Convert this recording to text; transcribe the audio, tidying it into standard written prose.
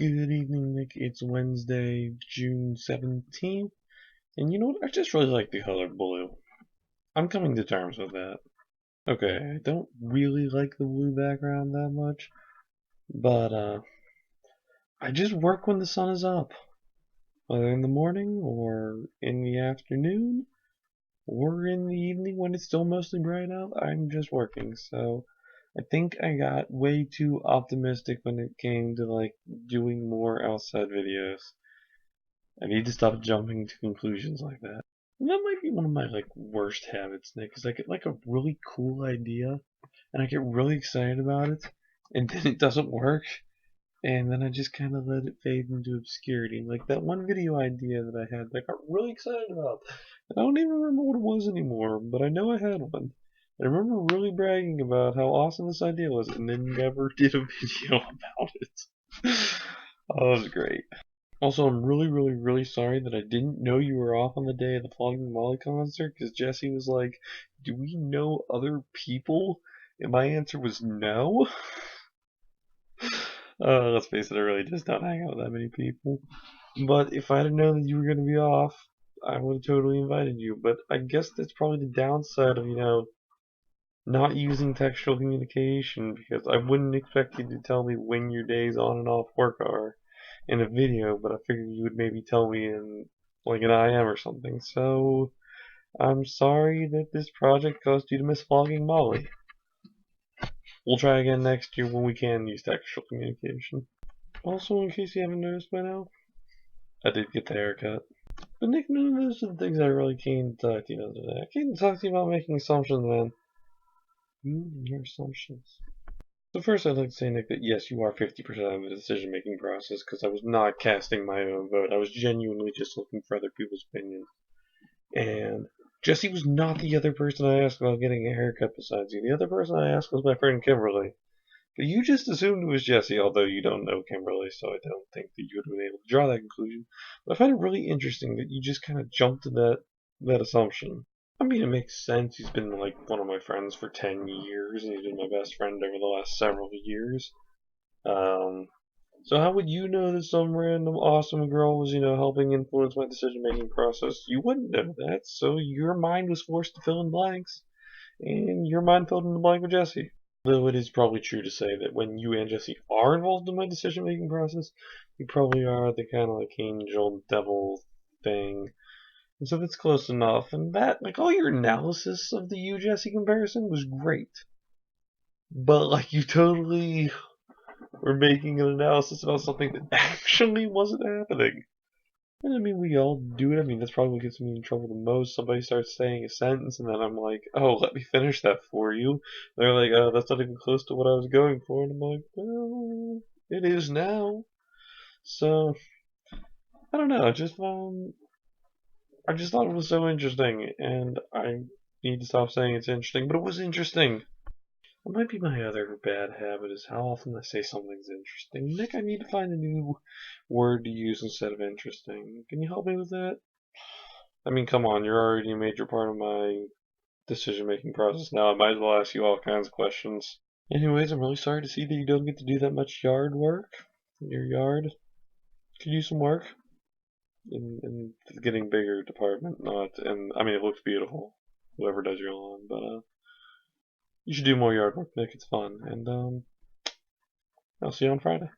Good evening, Nick. It's Wednesday, June 17th, and you know what? I just really like the color blue. I'm coming to terms with that. Okay, I don't really like the blue background that much, but I just work when the sun is up, whether in the morning or in the afternoon or in the evening when it's still mostly bright out. I'm just working, so I think I got way too optimistic when it came to like doing more outside videos. I need to stop jumping to conclusions like that. And that might be one of my like worst habits, Nick, is I get like a really cool idea and I get really excited about it and then it doesn't work and then I just kind of let it fade into obscurity. Like that one video idea that I had that I got really excited about. And I don't even remember what it was anymore, but I know I had one. I remember really bragging about how awesome this idea was and then never did a video about it. Oh, it was great. Also, I'm really sorry that I didn't know you were off on the day of the Flogging Molly concert, because Jesse was like, do we know other people? And my answer was no. Let's face it, I really just don't hang out with that many people. But if I didn't know that you were going to be off, I would have totally invited you. But I guess that's probably the downside of, not using textual communication, because I wouldn't expect you to tell me when your days on and off work are in a video, but I figured you would maybe tell me in like an IM or something. So I'm sorry that this project caused you to miss Flogging Molly. We'll try again next year when we can use textual communication. Also, in case you haven't noticed by now, I did get the haircut. But Nick, none of those are the things I really came to talk to you about today. I came to talk to you about making assumptions, man. You and your assumptions. So first, I'd like to say, Nick, that yes, you are 50% of the decision-making process, because I was not casting my own vote. I was genuinely just looking for other people's opinions. And Jesse was not the other person I asked about getting a haircut besides you. The other person I asked was my friend Kimberly. But you just assumed it was Jesse, although you don't know Kimberly, so I don't think that you would have been able to draw that conclusion. But I find it really interesting that you just kind of jumped to that assumption. I mean, it makes sense. He's been like one of my friends for 10 years, and he's been my best friend over the last several years. Um, so how would you know that some random awesome girl was, helping influence my decision-making process? You wouldn't know that, so your mind was forced to fill in blanks, and your mind filled in the blank with Jesse. Though it is probably true to say that when you and Jesse are involved in my decision-making process, you probably are the kind of like angel devil thing. And so it's close enough, and that, like, all your analysis of the you Jesse comparison was great. But, like, you totally were making an analysis about something that actually wasn't happening. And I mean, we all do it. I mean, that's probably what gets me in trouble the most. Somebody starts saying a sentence, and then I'm like, oh, let me finish that for you. And they're like, oh, that's not even close to what I was going for. And I'm like, well, it is now. So, I don't know. I just thought it was so interesting, and I need to stop saying it's interesting, but it was interesting. What might be my other bad habit is how often I say something's interesting. Nick, I need to find a new word to use instead of interesting. Can you help me with that? I mean, come on, you're already a major part of my decision-making process now. I might as well ask you all kinds of questions. Anyways, I'm really sorry to see that you don't get to do that much yard work. Your yard could use some work in the getting bigger department. Not, and I mean, it looks beautiful. Whoever does your lawn, but you should do more yard work, Nick. It's fun, and I'll see you on Friday.